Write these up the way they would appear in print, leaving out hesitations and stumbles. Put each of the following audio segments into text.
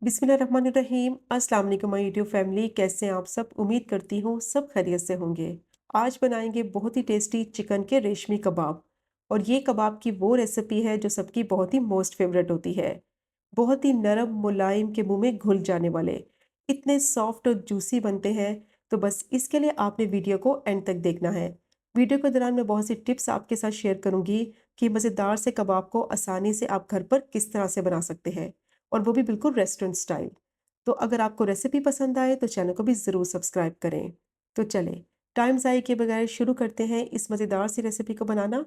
बिस्मिल्लाहिर्रहमानिर्रहीम। अस्सलाम वालेकुम माय यूट्यूब फैमिली, कैसे हैं आप सब? उम्मीद करती हूँ सब खैरियत से होंगे। आज बनाएंगे बहुत ही टेस्टी चिकन के रेशमी कबाब। और ये कबाब की वो रेसिपी है जो सबकी बहुत ही मोस्ट फेवरेट होती है। बहुत ही नरम मुलायम के मुंह में घुल जाने वाले, इतने सॉफ्ट और जूसी बनते हैं। तो बस इसके लिए आपने वीडियो को एंड तक देखना है। वीडियो के दौरान मैं बहुत सी टिप्स आपके साथ शेयर करूंगी कि मज़ेदार से कबाब को आसानी से आप घर पर किस तरह से बना सकते हैं, और वो भी बिल्कुल रेस्टोरेंट स्टाइल। तो अगर आपको रेसिपी पसंद आए तो चैनल को भी ज़रूर सब्सक्राइब करें। तो चलें, टाइम ज़ाय किए बगैर शुरू करते हैं इस मज़ेदार सी रेसिपी को बनाना।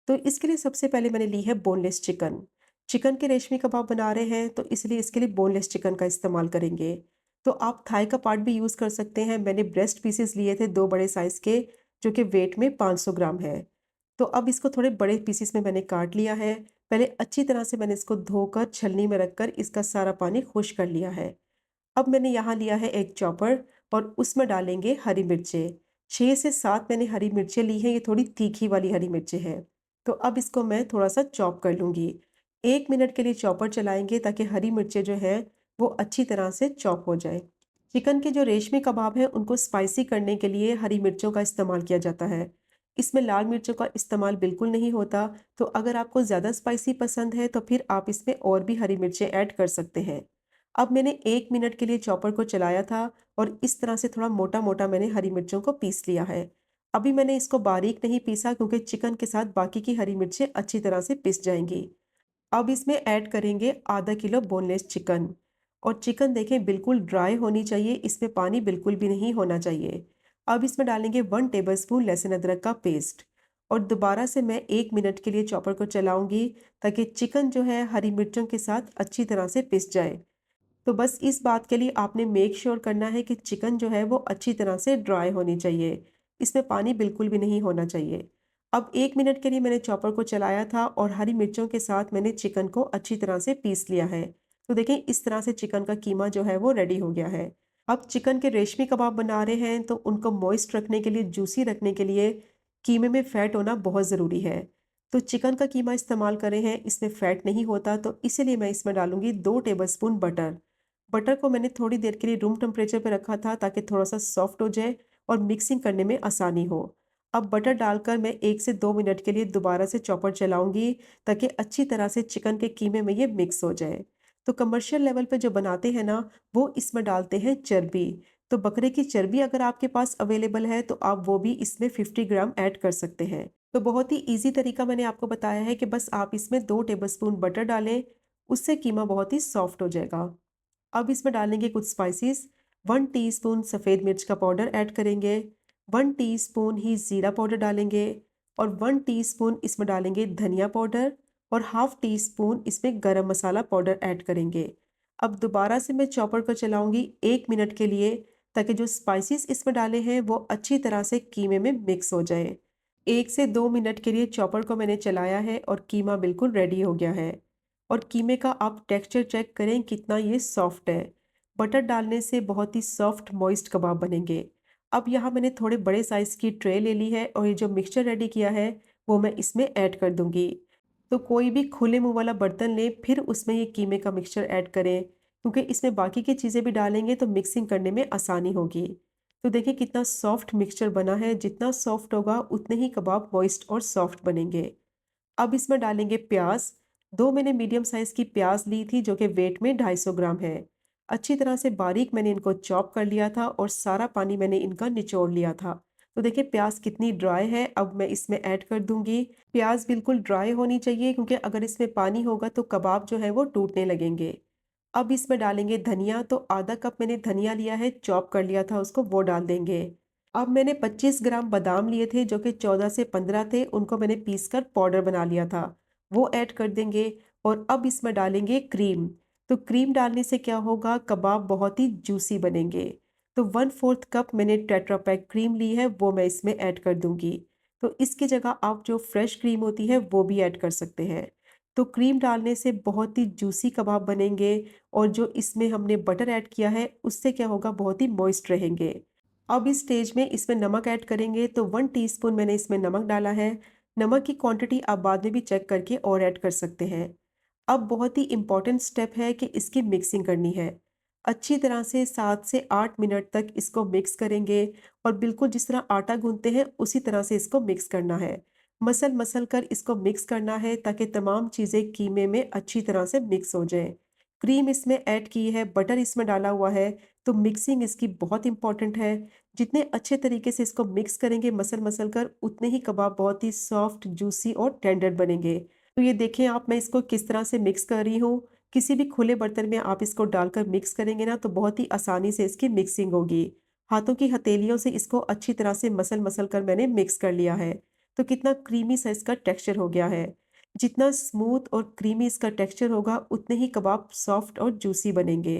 तो इसके लिए सबसे पहले मैंने ली है बोनलेस चिकन। चिकन के रेशमी कबाब बना रहे हैं तो इसलिए इसके लिए बोनलेस चिकन का इस्तेमाल करेंगे। तो आप थाई का पार्ट भी यूज़ कर सकते हैं। मैंने ब्रेस्ट पीसेस लिए थे 2 बड़े साइज़ के, जो कि वेट में 500 ग्राम है। तो अब इसको थोड़े बड़े पीसेस में मैंने काट लिया है। पहले अच्छी तरह से मैंने इसको धोकर छलनी में रखकर इसका सारा पानी खुश्क कर लिया है। अब मैंने यहाँ लिया है एक चॉपर, और उसमें डालेंगे हरी मिर्चें। 6 से 7 मैंने हरी मिर्चें ली हैं, ये थोड़ी तीखी वाली हरी मिर्चें हैं। तो अब इसको मैं थोड़ा-सा चॉप कर लूँगी। 1 मिनट के लिए चॉपर चलाएँगे ताकि हरी मिर्चें जो हैं वो अच्छी तरह से चॉप हो जाएँ। चिकन के जो रेशमी कबाब हैं उनको स्पाइसी करने के लिए हरी मिर्चों का इस्तेमाल किया जाता है। इसमें लाल मिर्चों का इस्तेमाल बिल्कुल नहीं होता। तो अगर आपको ज़्यादा स्पाइसी पसंद है तो फिर आप इसमें और भी हरी मिर्चें ऐड कर सकते हैं। अब मैंने 1 मिनट के लिए चॉपर को चलाया था, और इस तरह से थोड़ा मोटा-मोटा मैंने हरी मिर्चों को पीस लिया है। अभी मैंने इसको बारीक नहीं पीसा क्योंकि चिकन के साथ बाकी की हरी मिर्चें अच्छी तरह से पिस जाएँगी। अब इसमें ऐड करेंगे आधा किलो बोनलेस चिकन। और चिकन देखें बिल्कुल ड्राई होनी चाहिए, इसमें पानी बिल्कुल भी नहीं होना चाहिए। अब इसमें डालेंगे 1 टेबलस्पून लहसुन अदरक का पेस्ट। और दोबारा से मैं 1 मिनट के लिए चॉपर को चलाऊंगी ताकि चिकन जो है हरी मिर्चों के साथ अच्छी तरह से पिस जाए। तो बस इस बात के लिए आपने मेक श्योर करना है कि चिकन जो है वो अच्छी तरह से ड्राई होनी चाहिए। इसमें पानी बिल्कुल भी नहीं होना चाहिए। अब 1 मिनट के लिए मैंने चॉपर को चलाया था और हरी मिर्चों के साथ मैंने चिकन को अच्छी तरह से पीस लिया है। तो देखें इस तरह से चिकन का कीमा जो है वो रेडी हो गया है। अब चिकन के रेशमी कबाब बना रहे हैं तो उनको मॉइस्ट रखने के लिए, जूसी रखने के लिए कीमे में फ़ैट होना बहुत ज़रूरी है। तो चिकन का कीमा इस्तेमाल कर रहे हैं, इसमें फ़ैट नहीं होता, तो इसीलिए मैं इसमें डालूँगी 2 टेबलस्पून बटर। बटर को मैंने थोड़ी देर के लिए रूम टेम्परेचर पे रखा था ताकि थोड़ा-सा सॉफ्ट हो जाए और मिक्सिंग करने में आसानी हो। अब बटर डालकर मैं 1 से 2 मिनट के लिए दोबारा से चॉपर चलाऊँगी ताकि अच्छी तरह से चिकन के कीमे में ये मिक्स हो जाए। तो कमर्शियल लेवल पे जो बनाते हैं ना, वो इसमें डालते हैं चर्बी। तो बकरे की चर्बी अगर आपके पास अवेलेबल है तो आप वो भी इसमें 50 ग्राम ऐड कर सकते हैं। तो बहुत ही ईज़ी तरीका मैंने आपको बताया है कि बस आप इसमें 2 टेबलस्पून बटर डालें, उससे कीमा बहुत ही सॉफ्ट हो जाएगा। अब इसमें डालेंगे कुछ स्पाइसेस। 1 टीस्पून सफ़ेद मिर्च का पाउडर ऐड करेंगे, 1 टीस्पून ही ज़ीरा पाउडर डालेंगे, और 1 टीस्पून इसमें डालेंगे धनिया पाउडर, और हाफ़ टी स्पून इसमें गरम मसाला पाउडर ऐड करेंगे। अब दोबारा से मैं चॉपर को चलाऊंगी 1 मिनट के लिए ताकि जो स्पाइसेस इसमें डाले हैं वो अच्छी तरह से कीमे में मिक्स हो जाए। 1 से 2 मिनट के लिए चॉपर को मैंने चलाया है और कीमा बिल्कुल रेडी हो गया है। और कीमे का आप टेक्सचर चेक करें कितना ये सॉफ्ट है। बटर डालने से बहुत ही सॉफ्ट मॉइस्ट कबाब बनेंगे। अब यहाँ मैंने थोड़े बड़े साइज़ की ट्रे ले ली है और ये जो मिक्सचर रेडी किया है वो मैं इसमें ऐड कर दूँगी। तो कोई भी खुले मुँह वाला बर्तन लें, फिर उसमें ये कीमे का मिक्सचर ऐड करें, क्योंकि इसमें बाकी की चीज़ें भी डालेंगे तो मिक्सिंग करने में आसानी होगी। तो देखिए कितना सॉफ्ट मिक्सचर बना है, जितना सॉफ्ट होगा उतने ही कबाब मॉइस्ट और सॉफ्ट बनेंगे। अब इसमें डालेंगे प्याज। 2 मैंने मीडियम साइज़ की प्याज ली थी जो कि वेट में 250 ग्राम है। अच्छी तरह से बारीक मैंने इनको चॉप कर लिया था और सारा पानी मैंने इनका निचोड़ लिया था। तो देखिए प्याज कितनी ड्राई है, अब मैं इसमें ऐड कर दूंगी। प्याज बिल्कुल ड्राई होनी चाहिए क्योंकि अगर इसमें पानी होगा तो कबाब जो है वो टूटने लगेंगे। अब इसमें डालेंगे धनिया, तो आधा कप मैंने धनिया लिया है, चॉप कर लिया था उसको, वो डाल देंगे। अब मैंने 25 ग्राम बादाम लिए थे जो कि 14 से 15 थे, उनको मैंने पीस कर पाउडर बना लिया था, वो ऐड कर देंगे। और अब इसमें डालेंगे क्रीम। तो क्रीम डालने से क्या होगा, कबाब बहुत ही जूसी बनेंगे। तो 1/4 कप मैंने टेट्रा पैक क्रीम ली है, वो मैं इसमें ऐड कर दूंगी। तो इसकी जगह आप जो फ्रेश क्रीम होती है वो भी ऐड कर सकते हैं। तो क्रीम डालने से बहुत ही जूसी कबाब बनेंगे, और जो इसमें हमने बटर ऐड किया है उससे क्या होगा, बहुत ही मॉइस्ट रहेंगे। अब इस स्टेज में इसमें नमक ऐड करेंगे, तो 1 टीस्पून मैंने इसमें नमक डाला है। नमक की क्वांटिटी आप बाद में भी चेक करके और ऐड कर सकते हैं। अब बहुत ही इम्पोर्टेंट स्टेप है कि इसकी मिक्सिंग करनी है। अच्छी तरह से 7 से 8 मिनट तक इसको मिक्स करेंगे और बिल्कुल जिस तरह आटा गूँथते हैं उसी तरह से इसको मिक्स करना है। मसल-मसल कर इसको मिक्स करना है ताकि तमाम चीज़ें कीमे में अच्छी तरह से मिक्स हो जाएँ। क्रीम इसमें ऐड की है, बटर इसमें डाला हुआ है, तो मिक्सिंग इसकी बहुत इम्पोर्टेंट है। जितने अच्छे तरीके से इसको मिक्स करेंगे मसल-मसल कर, उतने ही कबाब बहुत ही सॉफ्ट, जूसी और टेंडर बनेंगे। तो ये देखें आप मैं इसको किस तरह से मिक्स कर रही हूँ। किसी भी खुले बर्तन में आप इसको डालकर मिक्स करेंगे ना तो बहुत ही आसानी से इसकी मिक्सिंग होगी। हाथों की हथेलियों से इसको अच्छी तरह से मसल-मसल कर मैंने मिक्स कर लिया है। तो कितना क्रीमी सा इसका टेक्सचर हो गया है। जितना स्मूथ और क्रीमी इसका टेक्सचर होगा उतने ही कबाब सॉफ्ट और जूसी बनेंगे।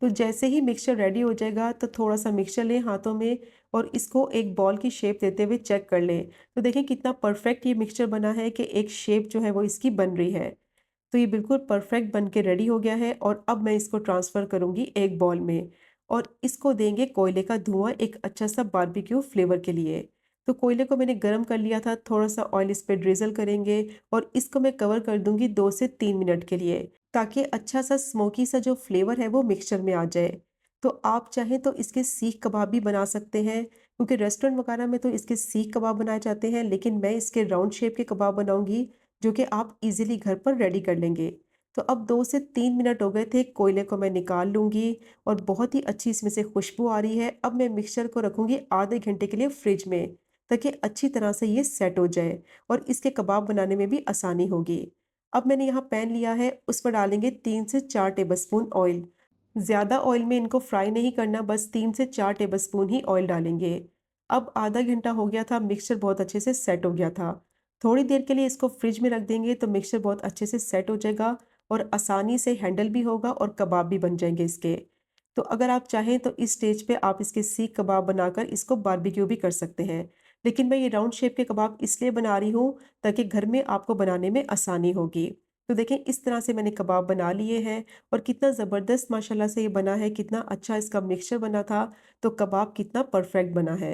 तो जैसे ही मिक्सचर रेडी हो जाएगा तो थोड़ा-सा मिक्सचर लें हाथों में और इसको एक बॉल की शेप देते हुए चेक कर लें। तो देखिए कितना परफेक्ट ये मिक्सचर बना है कि एक शेप जो है वो इसकी बन रही है। तो ये बिल्कुल परफेक्ट बन के रेडी हो गया है और अब मैं इसको ट्रांसफ़र करूँगी एक बॉल में और इसको देंगे कोयले का धुआँ एक अच्छा-सा बारबेक्यू फ्लेवर के लिए। तो कोयले को मैंने गरम कर लिया था, थोड़ा-सा ऑयल इस पे ड्रिज़ल करेंगे और इसको मैं कवर कर दूँगी 2 से 3 मिनट के लिए, ताकि अच्छा-सा स्मोकी सा जो फ्लेवर है वो मिक्सचर में आ जाए। तो आप चाहें तो इसके सीख कबाब भी बना सकते हैं, क्योंकि रेस्टोरेंट वगैरह में तो इसके सीख कबाब बनाए जाते हैं, लेकिन मैं इसके राउंड शेप के कबाब बनाऊँगी जो कि आप इज़िली घर पर रेडी कर लेंगे। तो अब 2 से 3 मिनट हो गए थे, कोयले को मैं निकाल लूँगी और बहुत ही अच्छी इसमें से खुशबू आ रही है। अब मैं मिक्सचर को रखूँगी आधे घंटे के लिए फ्रिज में, ताकि अच्छी तरह से ये सेट हो जाए और इसके कबाब बनाने में भी आसानी होगी। अब मैंने यहाँ पैन लिया है, उस पर डालेंगे 3 से 4 टेबलस्पून ऑयल। ज़्यादा ऑयल में इनको फ्राई नहीं करना, बस 3 से 4 टेबलस्पून ही ऑयल डालेंगे। अब आधा घंटा हो गया था, मिक्सचर बहुत अच्छे से सेट हो गया था। थोड़ी देर के लिए इसको फ्रिज में रख देंगे तो मिक्सचर बहुत अच्छे से सेट हो जाएगा और आसानी से हैंडल भी होगा और कबाब भी बन जाएंगे इसके। तो अगर आप चाहें तो इस स्टेज पे आप इसके सीख कबाब बनाकर इसको बारबेक्यू भी कर सकते हैं। लेकिन मैं ये राउंड शेप के कबाब इसलिए बना रही हूँ ताकि घर में आपको बनाने में आसानी होगी। तो देखें इस तरह से मैंने कबाब बना लिए हैं और कितना ज़बरदस्त माशाल्लाह से ये बना है, कितना अच्छा इसका मिक्सचर बना था, तो कबाब कितना परफेक्ट बना है।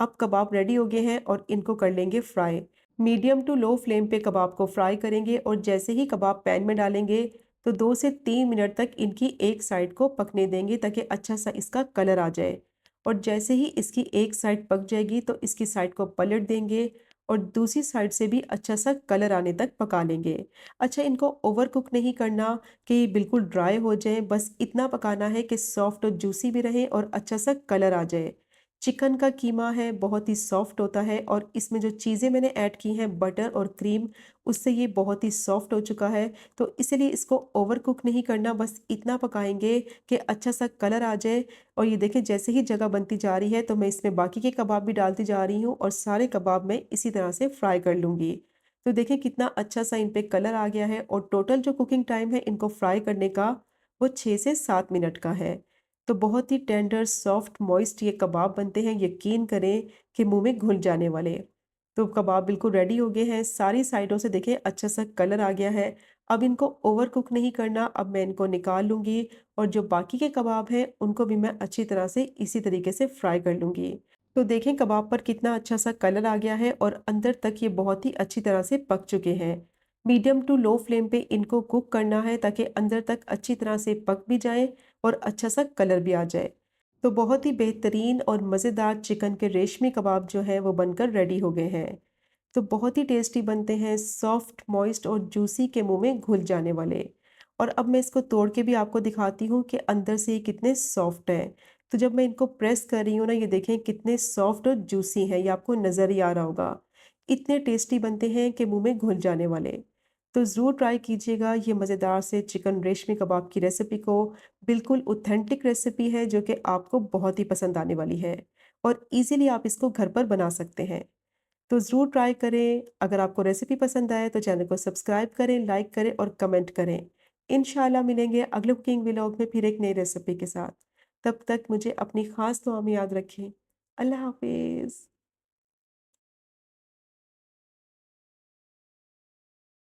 अब कबाब रेडी हो गए हैं और इनको कर लेंगे fry. Medium to low flame पे कबाब को फ्राई करेंगे और जैसे ही कबाब पैन में डालेंगे तो 2 से 3 मिनट तक इनकी एक साइड को पकने देंगे ताकि अच्छा सा इसका कलर आ जाए। और जैसे ही इसकी एक साइड पक जाएगी तो इसकी साइड को पलट देंगे और दूसरी साइड से भी अच्छा सा कलर आने तक पका लेंगे। अच्छा, इनको ओवर कुक नहीं करना कि बिल्कुल ड्राई हो जाए, बस इतना पकाना है कि सॉफ्ट और जूसी भी रहे और अच्छा सा कलर आ जाए। चिकन का कीमा है बहुत ही सॉफ्ट होता है और इसमें जो चीज़ें मैंने ऐड की हैं बटर और क्रीम, उससे ये बहुत ही सॉफ्ट हो चुका है। तो इसीलिए इसको ओवर कुक नहीं करना, बस इतना पकाएंगे कि अच्छा सा कलर आ जाए। और ये देखें जैसे ही जगह बनती जा रही है तो मैं इसमें बाकी के कबाब भी डालती जा रही हूँ और सारे कबाब मैं इसी तरह से फ्राई कर लूँगी। तो देखें कितना अच्छा सा इन पे कलर आ गया है और टोटल जो कुकिंग टाइम है इनको फ्राई करने का वो 6 से 7 मिनट का है। तो बहुत ही टेंडर, सॉफ्ट, मॉइस्ट ये कबाब बनते हैं, यकीन करें कि मुँह में घुल जाने वाले। तो कबाब बिल्कुल रेडी हो गए हैं, सारी साइडों से देखें अच्छा सा कलर आ गया है। अब इनको ओवर कुक नहीं करना, अब मैं इनको निकाल लूँगी और जो बाकी के कबाब हैं उनको भी मैं अच्छी तरह से इसी तरीके से फ्राई कर लूँगी। तो देखें कबाब पर कितना अच्छा सा कलर आ गया है और अंदर तक ये बहुत ही अच्छी तरह से पक चुके हैं। मीडियम टू लो फ्लेम पे इनको कुक करना है ताकि अंदर तक अच्छी तरह से पक भी जाए और अच्छा सा कलर भी आ जाए। तो बहुत ही बेहतरीन और मज़ेदार चिकन के रेशमी कबाब जो है वो बनकर रेडी हो गए हैं। तो बहुत ही टेस्टी बनते हैं, सॉफ्ट, मॉइस्ट और जूसी के मुँह में घुल जाने वाले। और अब मैं इसको तोड़ के भी आपको दिखाती हूँ कि अंदर से ये कितने सॉफ्ट हैं। तो जब मैं इनको प्रेस कर रही हूँ ना, ये देखें कितने सॉफ्ट और जूसी हैं, ये आपको नज़र ही आ रहा होगा। इतने टेस्टी बनते हैं कि मुँह में घुल जाने वाले। तो ज़रूर ट्राई कीजिएगा ये मज़ेदार से चिकन रेशमी कबाब की रेसिपी को। बिल्कुल ऑथेंटिक रेसिपी है जो कि आपको बहुत ही पसंद आने वाली है और इज़िली आप इसको घर पर बना सकते हैं। तो ज़रूर ट्राई करें। अगर आपको रेसिपी पसंद आए तो चैनल को सब्सक्राइब करें, लाइक करें और कमेंट करें। इंशाल्लाह मिलेंगे अगले कुकिंग व्लॉग में फिर एक नई रेसिपी के साथ। तब तक मुझे अपनी ख़ास दुआ में याद रखें। अल्लाह हाफ़िज़।